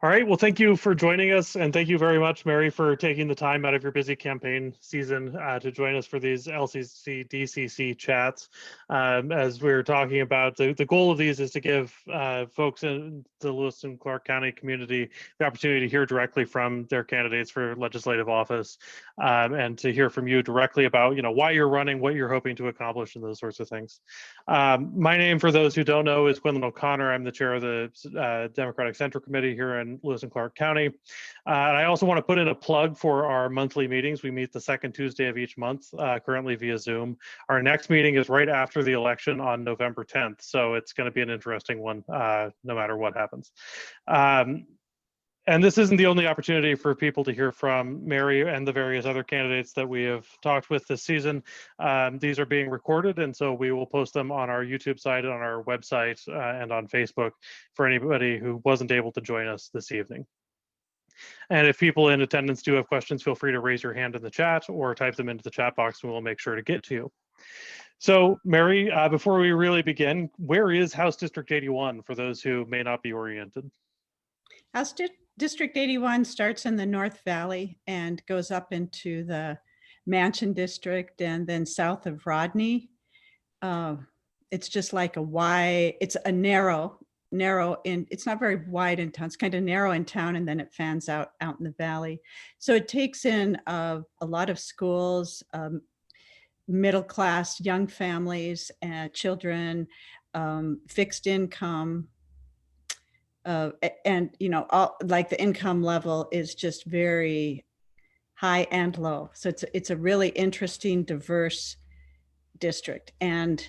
All right. Well, thank you for joining us. And thank you very much, Mary, for taking the time out of your busy campaign season to join us for these LCC DCC chats. As we were talking about, the goal of these is to give folks in the Lewis and Clark County community the opportunity to hear directly from their candidates for legislative office and to hear from you directly about, why you're running, what you're hoping to accomplish, and those sorts of things. My name, for those who don't know, is Quinlan O'Connor. I'm the chair of the Democratic Central Committee here in Lewis and Clark County. And I also want to put in a plug for our monthly meetings. We meet the second Tuesday of each month, currently via Zoom. Our next meeting is right after the election on November 10th. So it's going to be an interesting one, no matter what happens. And this isn't the only opportunity for people to hear from Mary and the various other candidates that we have talked with this season. These are being recorded, and so we will post them on our YouTube site, on our website, and on Facebook for anybody who wasn't able to join us this evening. And if people in attendance do have questions, feel free to raise your hand in the chat or type them into the chat box, and we'll make sure to get to you. So, Mary, before we really begin, where is House District 81 for those who may not be oriented? House District 81 starts in the North Valley and goes up into the Mansion District and then south of Rodney. It's just like it's a narrow, it's not very wide in town. It's kind of narrow in town, and then it fans out in the valley. So it takes in a lot of schools, middle class, young families, children, fixed income. And like the income level is just very high and low. So it's a really interesting, diverse district. And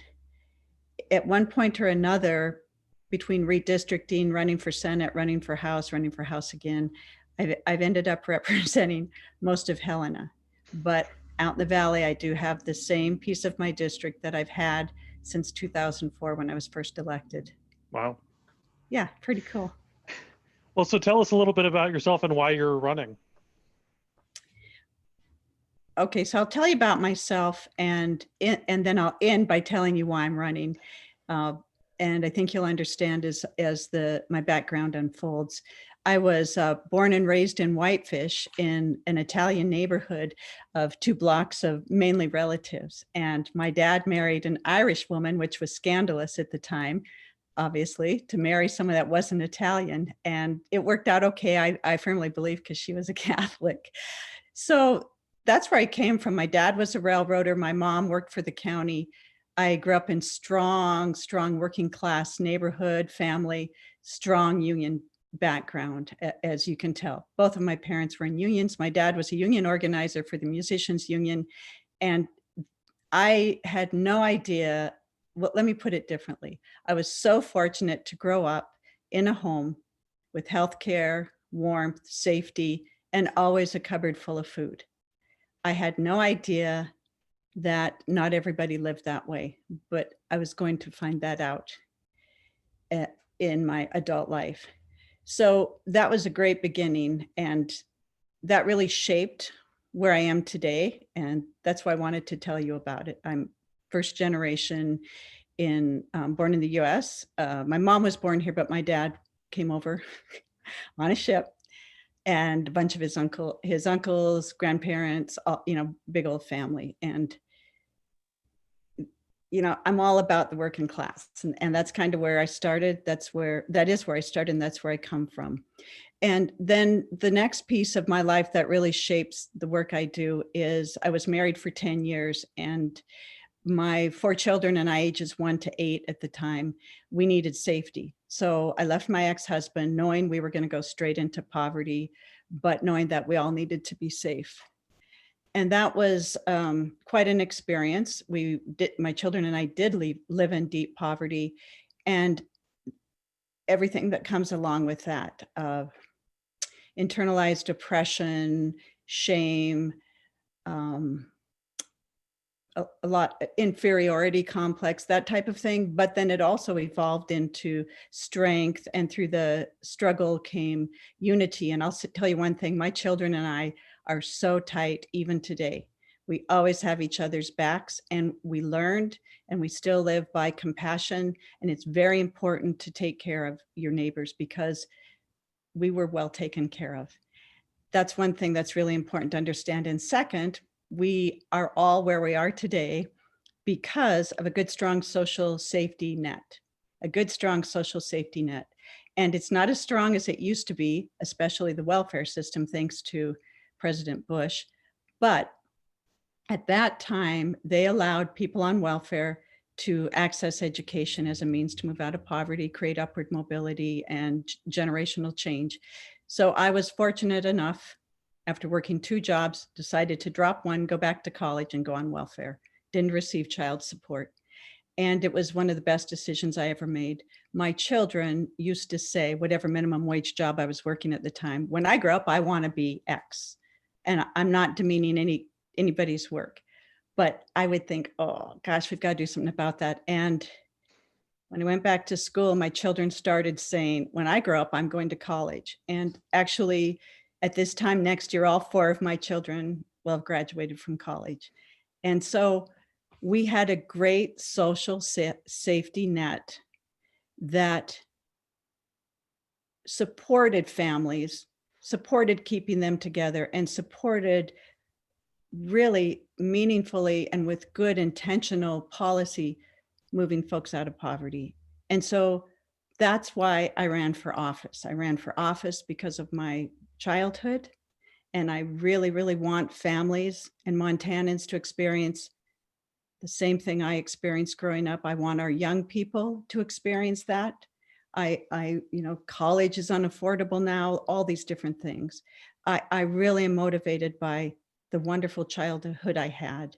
at one point or another, between redistricting, running for Senate, running for House again, I've ended up representing most of Helena. But out in the valley, I do have the same piece of my district that I've had since 2004 when I was first elected. Wow. Yeah, pretty cool. Well, so tell us a little bit about yourself and why you're running. Okay, so I'll tell you about myself, and then I'll end by telling you why I'm running. And I think you'll understand as my background unfolds. I was born and raised in Whitefish in an Italian neighborhood of 2 blocks of mainly relatives. And my dad married an Irish woman, which was scandalous at the time, obviously, to marry someone that wasn't Italian. And it worked out okay, I firmly believe, because she was a Catholic. So that's where I came from. My dad was a railroader. My mom worked for the county. I grew up in strong working class neighborhood, family, strong union background, as you can tell. Both of my parents were in unions. My dad was a union organizer for the Musicians Union. And I had no idea. Well, let me put it differently. I was so fortunate to grow up in a home with healthcare, warmth, safety, and always a cupboard full of food. I had no idea that not everybody lived that way, but I was going to find that out in my adult life. So that was a great beginning, and that really shaped where I am today. And that's why I wanted to tell you about it. I'm first generation born in the US. My mom was born here, but my dad came over on a ship, and a bunch of his uncles, grandparents, all, big old family. And, I'm all about the working class, and that's kind of where I started. That is where I started, and that's where I come from. And then the next piece of my life that really shapes the work I do is I was married for 10 years, and my 4 children and I, ages 1 to 8 at the time, we needed safety. So I left my ex-husband knowing we were going to go straight into poverty, but knowing that we all needed to be safe. And that was quite an experience. My children and I did live in deep poverty, and everything that comes along with that, internalized depression, shame, a lot inferiority complex, that type of thing. But then it also evolved into strength, and through the struggle came unity. And I'll tell you one thing, my children and I are so tight even today. We always have each other's backs, and we learned, and we still live by compassion. And it's very important to take care of your neighbors, because we were well taken care of. That's one thing that's really important to understand. And second, we are all where we are today because of a good, strong social safety net, a good, strong social safety net. And it's not as strong as it used to be, especially the welfare system, thanks to President Bush. But at that time, they allowed people on welfare to access education as a means to move out of poverty, create upward mobility, and generational change. So I was fortunate enough, after working 2 jobs, decided to drop one, go back to college, and go on welfare. Didn't receive child support. And it was one of the best decisions I ever made. My children used to say, whatever minimum wage job I was working at the time, when I grow up, I want to be X. And I'm not demeaning anybody's work, but I would think, oh gosh, we've got to do something about that. And when I went back to school, my children started saying, when I grow up, I'm going to college. And actually, at this time next year, all 4 of my children will have graduated from college. And so we had a great social safety net that supported families, supported keeping them together, and supported really meaningfully and with good intentional policy moving folks out of poverty. And so that's why I ran for office. I ran for office because of my childhood. And I really, really want families and Montanans to experience the same thing I experienced growing up. I want our young people to experience that. College is unaffordable now, all these different things. I really am motivated by the wonderful childhood I had.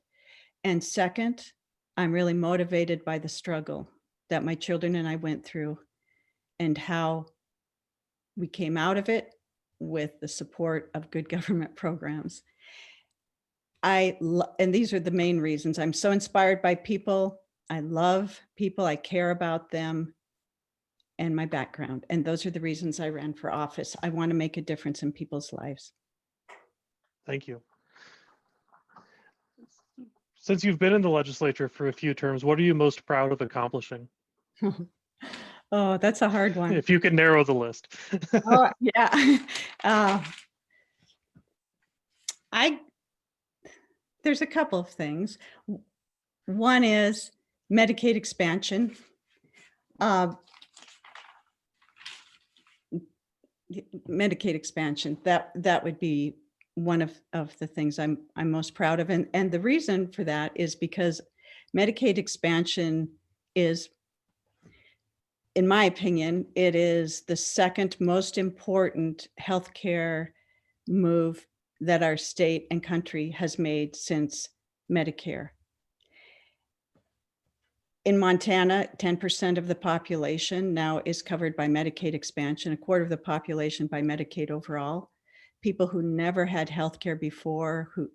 And second, I'm really motivated by the struggle that my children and I went through and how we came out of it with the support of good government programs. And these are the main reasons. I'm so inspired by people. I love people. I care about them and my background. And those are the reasons I ran for office. I want to make a difference in people's lives. Thank you. Since you've been in the legislature for a few terms, what are you most proud of accomplishing? Oh, that's a hard one. If you could narrow the list. Oh, yeah. There's a couple of things. One is Medicaid expansion. Medicaid expansion, that would be one of the things I'm most proud of. And the reason for that is because Medicaid expansion is, in my opinion, it is the second most important healthcare move that our state and country has made since Medicare. In Montana, 10% of the population now is covered by Medicaid expansion, a quarter of the population by Medicaid overall. People who never had healthcare before, who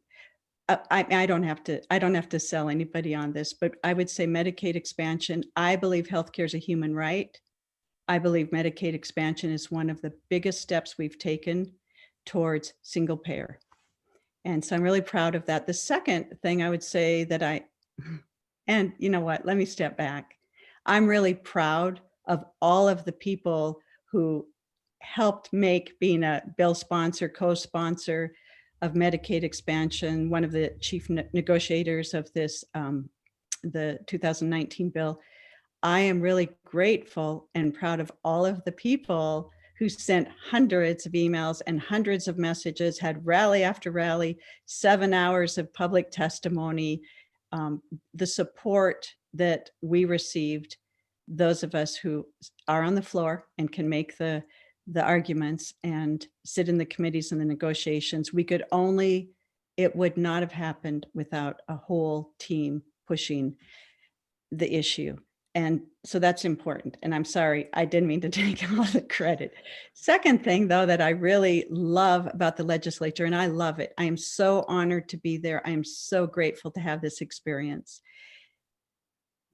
I don't have to sell anybody on this, but I would say Medicaid expansion. I believe healthcare is a human right. I believe Medicaid expansion is one of the biggest steps we've taken towards single payer. And so I'm really proud of that. The second thing I would say that and you know what, let me step back. I'm really proud of all of the people who helped make being a bill sponsor, co-sponsor of Medicaid expansion, one of the chief negotiators of this, the 2019 bill. I am really grateful and proud of all of the people who sent hundreds of emails and hundreds of messages, had rally after rally, 7 hours of public testimony, the support that we received, those of us who are on the floor and can make the arguments and sit in the committees and the negotiations. It would not have happened without a whole team pushing the issue. And so that's important. And I'm sorry, I didn't mean to take all the credit. Second thing, though, that I really love about the legislature, and I love it, I am so honored to be there. I am so grateful to have this experience.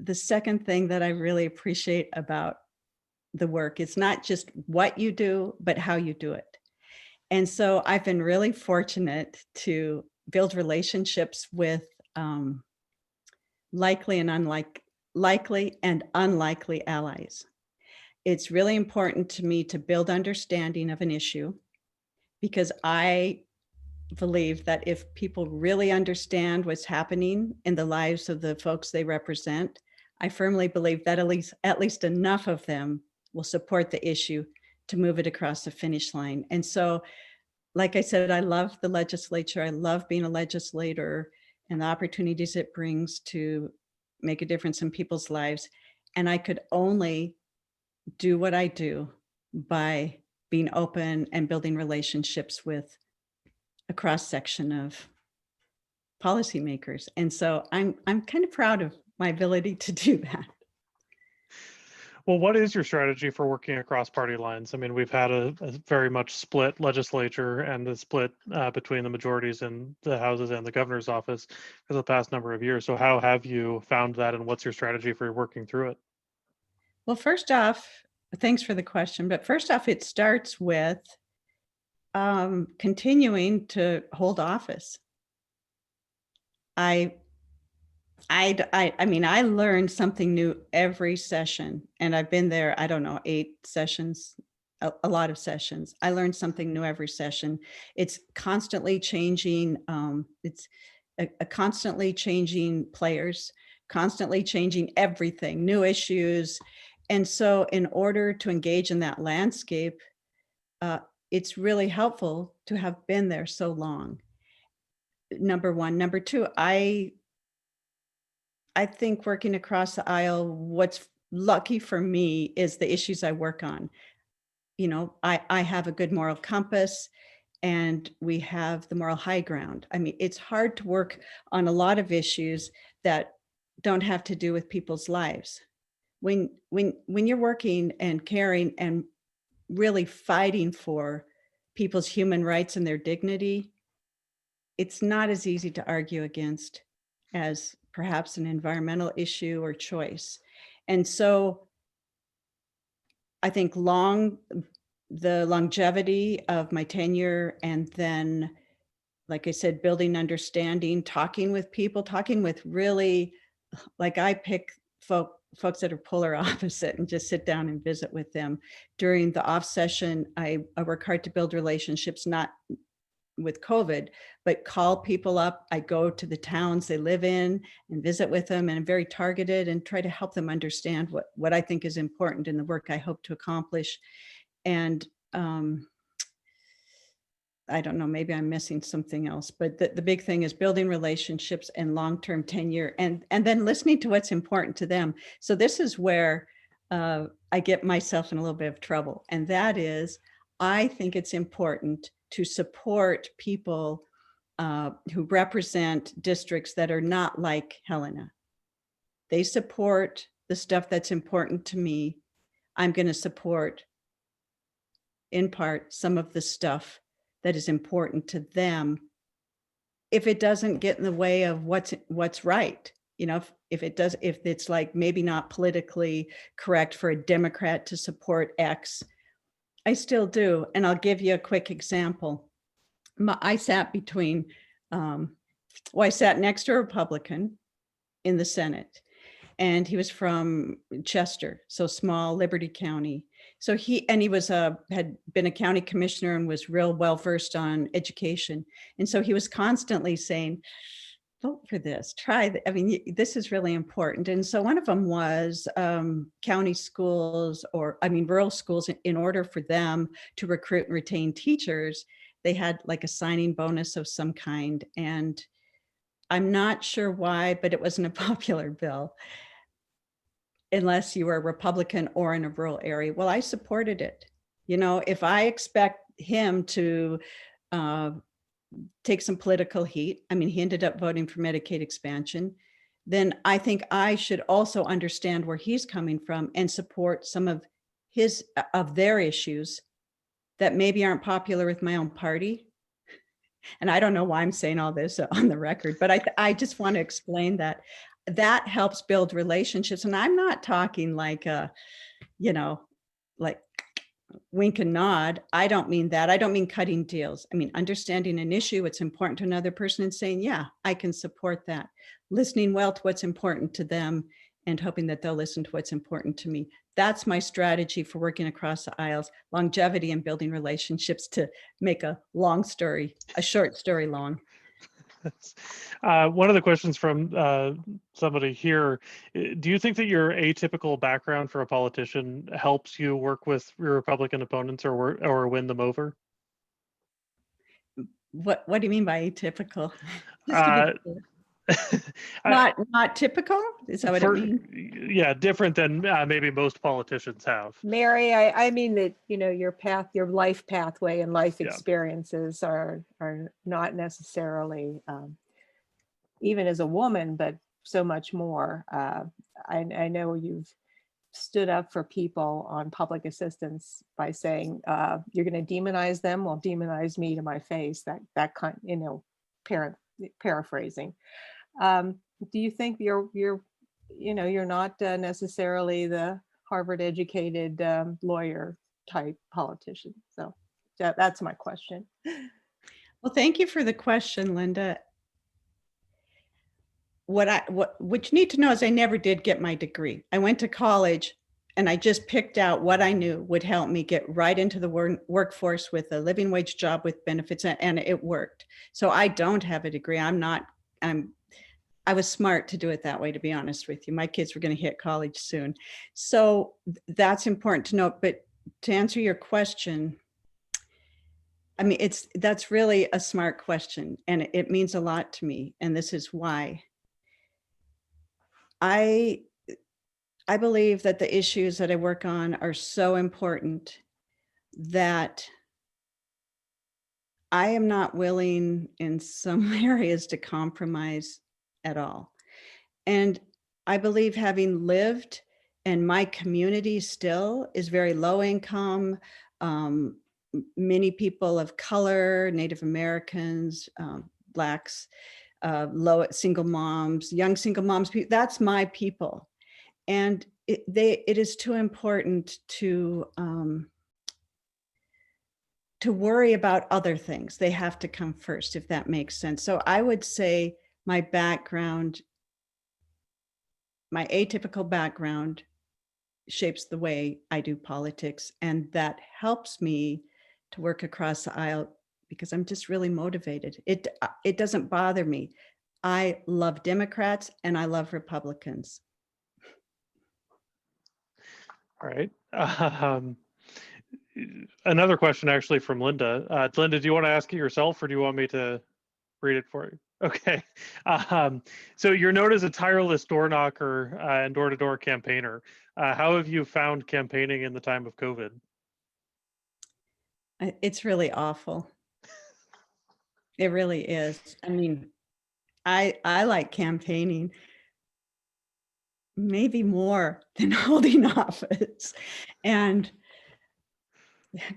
The second thing that I really appreciate about the work, it's not just what you do, but how you do it. And so I've been really fortunate to build relationships with likely and unlikely allies. it's really important to me to build understanding of an issue, because I believe that if people really understand what's happening in the lives of the folks they represent, I firmly believe that at least enough of them will support the issue to move it across the finish line. And so, like I said, I love the legislature. I love being a legislator and the opportunities it brings to make a difference in people's lives. And I could only do what I do by being open and building relationships with a cross section of policymakers. And so I'm kind of proud of my ability to do that. Well, what is your strategy for working across party lines? I mean, we've had a very much split legislature and a split between the majorities in the houses and the governor's office for the past number of years. So how have you found that, and what's your strategy for working through it? Well, first off, thanks for the question. But first off, it starts with continuing to hold office. I mean, I learned something new every session, and I've been there, I don't know, 8 sessions, a lot of sessions. I learned something new every session. It's constantly changing. It's a constantly changing players, constantly changing everything, new issues. And so in order to engage in that landscape, it's really helpful to have been there so long. Number one. Number two, I think working across the aisle, what's lucky for me is the issues I work on. You know, I have a good moral compass, and we have the moral high ground. I mean, it's hard to work on a lot of issues that don't have to do with people's lives. When you're working and caring and really fighting for people's human rights and their dignity, it's not as easy to argue against as perhaps an environmental issue or choice. And so I think the longevity of my tenure, and then, like I said, building understanding, talking with people, talking with really, like I pick folks that are polar opposite and just sit down and visit with them. During the off session, I work hard to build relationships, not with COVID, but call people up. I go to the towns they live in and visit with them, and I'm very targeted and try to help them understand what I think is important in the work I hope to accomplish. And I don't know, maybe I'm missing something else, but the big thing is building relationships and long-term tenure, and then listening to what's important to them. So this is where I get myself in a little bit of trouble. And that is, I think it's important to support people who represent districts that are not like Helena. They support the stuff that's important to me. I'm going to support, in part, some of the stuff that is important to them, if it doesn't get in the way of what's right. You know, if it's like maybe not politically correct for a Democrat to support X, I still do. And I'll give you a quick example. I sat I sat next to a Republican in the Senate, and he was from Chester, so small Liberty County. So he was had been a county commissioner and was real well versed on education. And so he was constantly saying, vote for this, try. I mean, this is really important. And so one of them was county schools, rural schools, in order for them to recruit and retain teachers, they had like a signing bonus of some kind. And I'm not sure why, but it wasn't a popular bill unless you were a Republican or in a rural area. Well, I supported it. You know, if I expect him to take some political heat, I mean, he ended up voting for Medicaid expansion, then I think I should also understand where he's coming from and support some of their issues that maybe aren't popular with my own party. And I don't know why I'm saying all this on the record, but I just want to explain that helps build relationships. And I'm not talking like like wink and nod. I don't mean that. I don't mean cutting deals. I mean, understanding an issue, what's important to another person, and saying, yeah, I can support that. Listening well to what's important to them and hoping that they'll listen to what's important to me. That's my strategy for working across the aisles: longevity and building relationships to make a short story long. One of the questions from somebody here, do you think that your atypical background for a politician helps you work with your Republican opponents or win them over? What do you mean by atypical? Just to be clear. I- Not typical? Is that what it means? Yeah, different than maybe most politicians have. Mary, I mean that, your life pathway and life Yeah. experiences are not necessarily, even as a woman, but so much more. I know you've stood up for people on public assistance by saying, you're going to demonize them, well, demonize me to my face, that kind, paraphrasing. Do you think you're not necessarily the Harvard educated lawyer type politician? So that's my question. Well, thank you for the question, Linda. What you need to know is I never did get my degree. I went to college and I just picked out what I knew would help me get right into the workforce with a living wage job with benefits, and it worked. So I don't have a degree. I was smart to do it that way, to be honest with you. My kids were going to hit college soon. So that's important to note. But to answer your question, I mean, that's really a smart question, and it means a lot to me. And this is why. I believe that the issues that I work on are so important that I am not willing in some areas to compromise at all. And I believe, having lived, and my community still is very low income, many people of color, Native Americans, Blacks, low single moms, young single moms, that's my people. And it is too important to worry about other things. They have to come first, if that makes sense. So I would say my background, my atypical background, shapes the way I do politics, and that helps me to work across the aisle because I'm just really motivated. It doesn't bother me. I love Democrats and I love Republicans. All right. Another question actually from Linda. Linda, do you want to ask it yourself, or do you want me to read it for you? Okay. So you're known as a tireless door knocker and door-to-door campaigner. How have you found campaigning in the time of COVID? It's really awful. It really is. I mean, I like campaigning maybe more than holding office. And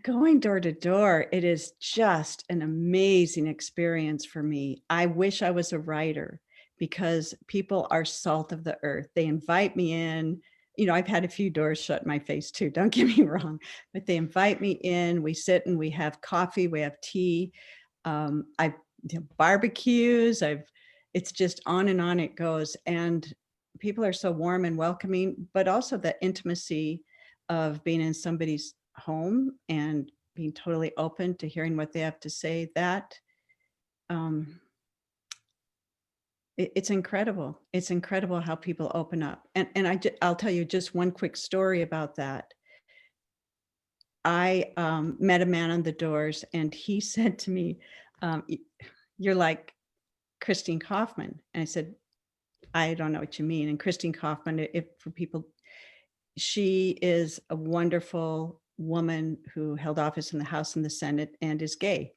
going door to door, it is just an amazing experience for me. I wish I was a writer, because people are salt of the earth. They invite me in. I've had a few doors shut in my face too, don't get me wrong, but they invite me in. We sit and we have coffee, we have tea. Barbecues. It's just on and on it goes. And people are so warm and welcoming, but also the intimacy of being in somebody's home and being totally open to hearing what they have to say, that it's incredible. It's incredible how people open up. And I'll tell you just one quick story about that. I met a man on the doors, and he said to me, "You're like Christine Kaufman." And I said, "I don't know what you mean." And Christine Kaufman, for people, she is a wonderful woman who held office in the House and the Senate and is gay.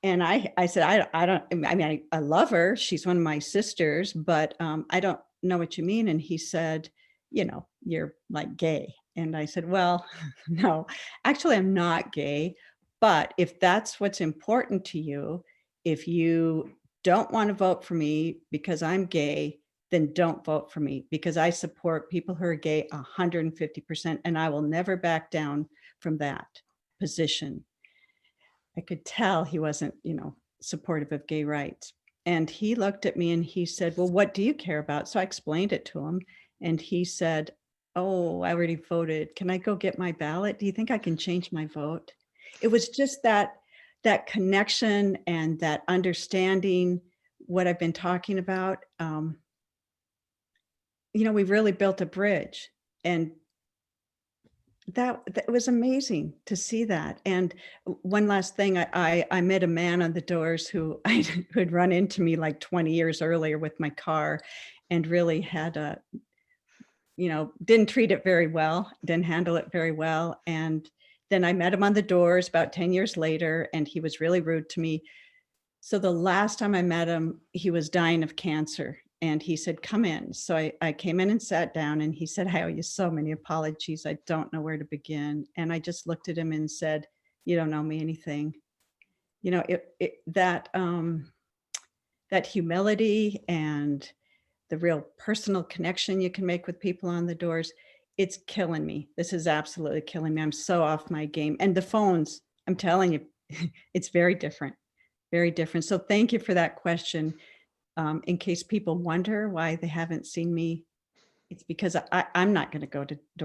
And I said, I love her. She's one of my sisters, but I don't know what you mean. And he said, you're like gay. And I said, well, no, actually, I'm not gay. But if that's what's important to you, if you don't want to vote for me because I'm gay, then don't vote for me, because I support people who are gay 150%, and I will never back down from that position. I could tell he wasn't, supportive of gay rights. And he looked at me and he said, well, what do you care about? So I explained it to him. And he said, "Oh, I already voted. Can I go get my ballot? Do you think I can change my vote?" It was just that connection and that understanding what I've been talking about. We really built a bridge, and that was amazing to see that. And one last thing, I met a man on the doors who who had run into me like 20 years earlier with my car, and really had a, didn't treat it very well, didn't handle it very well. And then I met him on the doors about 10 years later, and he was really rude to me. So the last time I met him, he was dying of cancer. And he said, "Come in." So I came in and sat down, and he said, "I owe you so many apologies. I don't know where to begin." And I just looked at him and said, "You don't owe me anything." That humility and the real personal connection you can make with people on the doors, it's killing me. This is absolutely killing me. I'm so off my game. And the phones, I'm telling you, it's very different, very different. So thank you for that question. In case people wonder why they haven't seen me, it's because I'm not going to go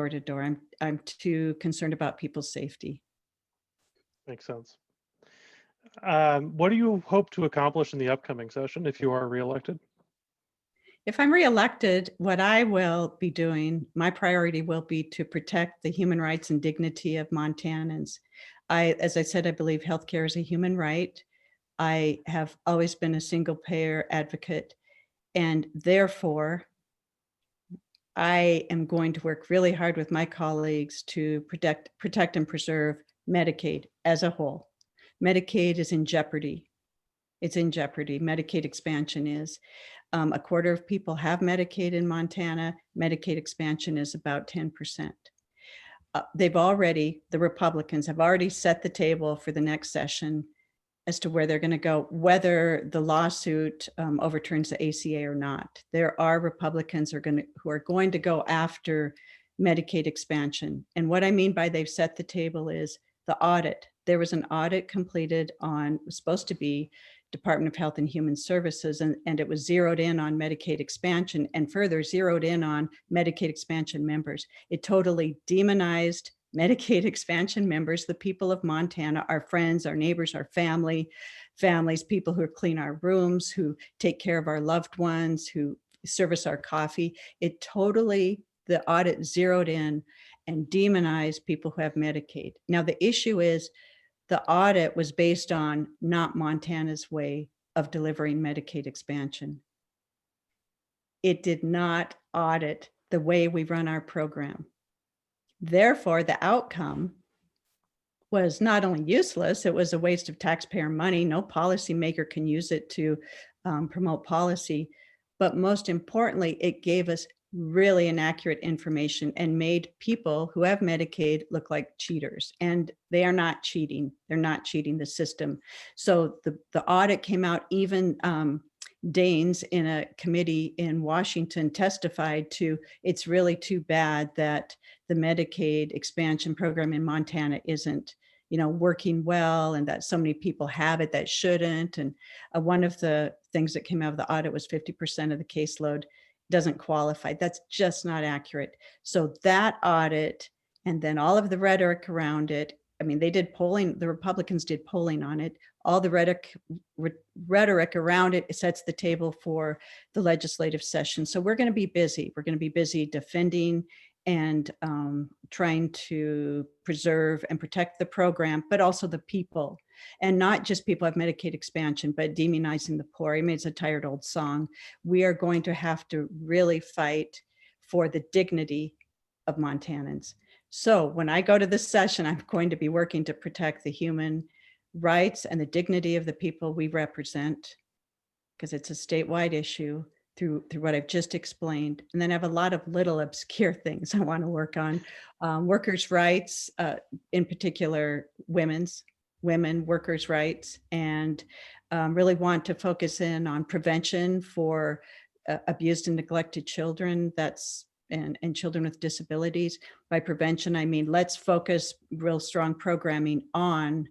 to door. I'm too concerned about people's safety. Makes sense. What do you hope to accomplish in the upcoming session if you are reelected? If I'm reelected, what I will be doing, my priority will be to protect the human rights and dignity of Montanans. As I said, I believe healthcare is a human right. I have always been a single payer advocate, and therefore I am going to work really hard with my colleagues to protect and preserve Medicaid as a whole. Medicaid is in jeopardy. It's in jeopardy. Medicaid expansion is. A quarter of people have Medicaid in Montana. Medicaid expansion is about 10%. The Republicans have already set the table for the next session as to where they're going to go, whether the lawsuit overturns the ACA or not. There are Republicans who are going to go after Medicaid expansion. And what I mean by they've set the table is the audit. There was an audit completed on, was supposed to be Department of Health and Human Services, and it was zeroed in on Medicaid expansion and further zeroed in on Medicaid expansion members. It totally demonized Medicaid expansion members, the people of Montana, our friends, our neighbors, our families, people who clean our rooms, who take care of our loved ones, who service our coffee. The audit zeroed in and demonized people who have Medicaid. Now, the issue is the audit was based on not Montana's way of delivering Medicaid expansion. It did not audit the way we run our program. Therefore, the outcome was not only useless, it was a waste of taxpayer money. No policymaker can use it to promote policy. But most importantly, it gave us really inaccurate information and made people who have Medicaid look like cheaters. And they are not cheating. They're not cheating the system. So the audit came out. Even Daines in a committee in Washington testified to, it's really too bad that the Medicaid expansion program in Montana isn't working well, and that so many people have it that shouldn't. And one of the things that came out of the audit was 50% of the caseload doesn't qualify. That's just not accurate. So that audit, and then all of the rhetoric around it, I mean, they did polling, the Republicans did polling on it. All the rhetoric around it sets the table for the legislative session. So we're going to be busy. We're going to be busy defending and trying to preserve and protect the program, but also the people. And not just people have Medicaid expansion, but demonizing the poor. I mean, it's a tired old song. We are going to have to really fight for the dignity of Montanans. So when I go to this session, I'm going to be working to protect the human rights and the dignity of the people we represent, because it's a statewide issue through what I've just explained. And then I have a lot of little obscure things I want to work on. Workers' rights, in particular, women workers' rights, and really want to focus in on prevention for abused and neglected children. And children with disabilities. By prevention, I mean, let's focus real strong programming on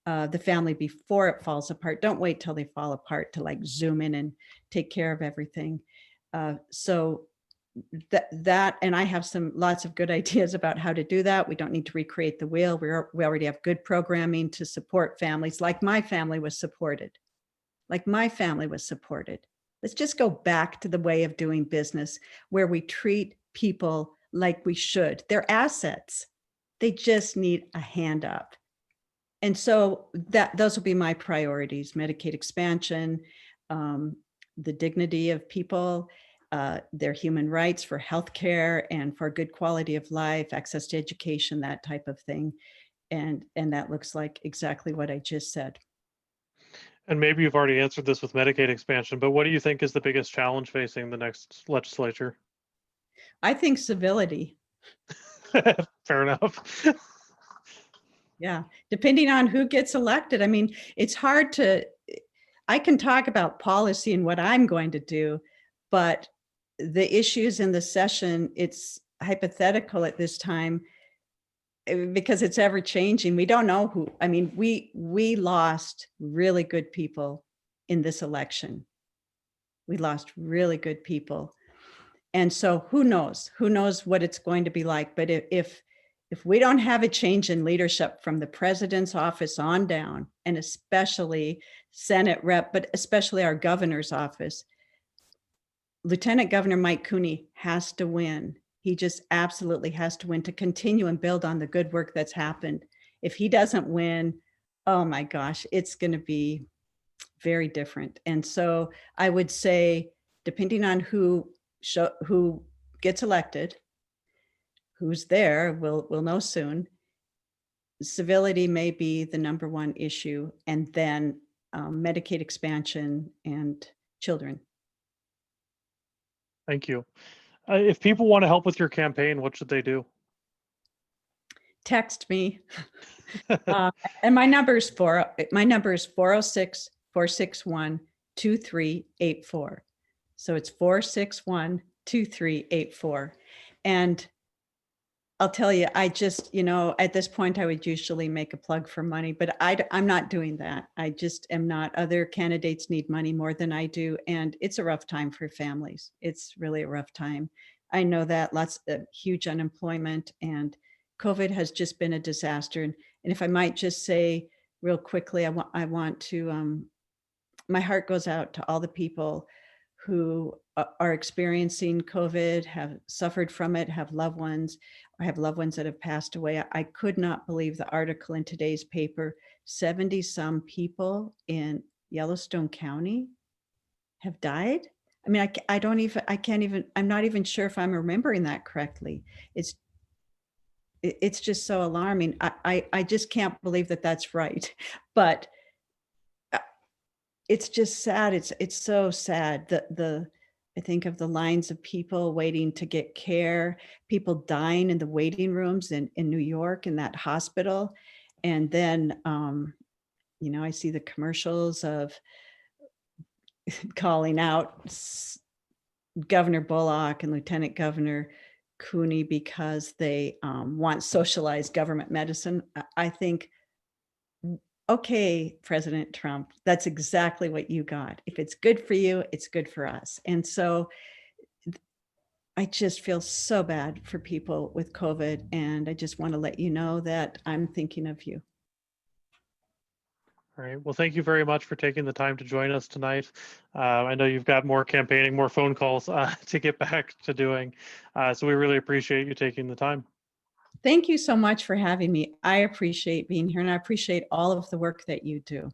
the family before it falls apart. Don't wait till they fall apart to like zoom in and take care of everything. So that, and I have lots of good ideas about how to do that. We don't need to recreate the wheel. We already have good programming to support families like my family was supported. Let's just go back to the way of doing business where we treat people like we should. They're assets. They just need a hand up. And so those will be my priorities: Medicaid expansion, the dignity of people, their human rights for healthcare and for good quality of life, access to education, that type of thing. And that looks like exactly what I just said. And maybe you've already answered this with Medicaid expansion, but what do you think is the biggest challenge facing the next legislature? I think civility. Fair enough. Yeah, depending on who gets elected. I mean, it's hard I can talk about policy and what I'm going to do, but the issues in the session, it's hypothetical at this time because it's ever changing. We don't know who. I mean, we lost really good people in this election. We lost really good people. And so who knows what it's going to be like. But if we don't have a change in leadership from the president's office on down, and especially Senate rep, but especially our governor's office, Lieutenant Governor Mike Cooney has to win. He just absolutely has to win to continue and build on the good work that's happened. If he doesn't win, oh my gosh, it's going to be very different. And so I would say, depending on who gets elected, who's there, we'll know soon. Civility may be the number one issue, and then Medicaid expansion and children. Thank you. If people want to help with your campaign, what should they do? Text me. And my number is 406-461-2384. So it's 461-2384. And I'll tell you, I just, at this point, I would usually make a plug for money, but I'm not doing that. I just am not. Other candidates need money more than I do. And it's a rough time for families. It's really a rough time. I know that lots of huge unemployment, and COVID has just been a disaster. And if I might just say real quickly, I want to, my heart goes out to all the people who are experiencing COVID, have suffered from it, have loved ones, or have loved ones that have passed away. I could not believe the article in today's paper. 70 some people in Yellowstone County have died. I mean, I'm not even sure if I'm remembering that correctly. It's just so alarming. I just can't believe that that's right. But it's just sad. It's so sad. I think of the lines of people waiting to get care, people dying in the waiting rooms in New York in that hospital. And then, I see the commercials of calling out Governor Bullock and Lieutenant Governor Cooney because they want socialized government medicine. I think, okay, President Trump, that's exactly what you got. If it's good for you, it's good for us. And so I just feel so bad for people with COVID. And I just want to let you know that I'm thinking of you. All right. Well, thank you very much for taking the time to join us tonight. I know you've got more campaigning, more phone calls to get back to doing. So we really appreciate you taking the time. Thank you so much for having me. I appreciate being here, and I appreciate all of the work that you do.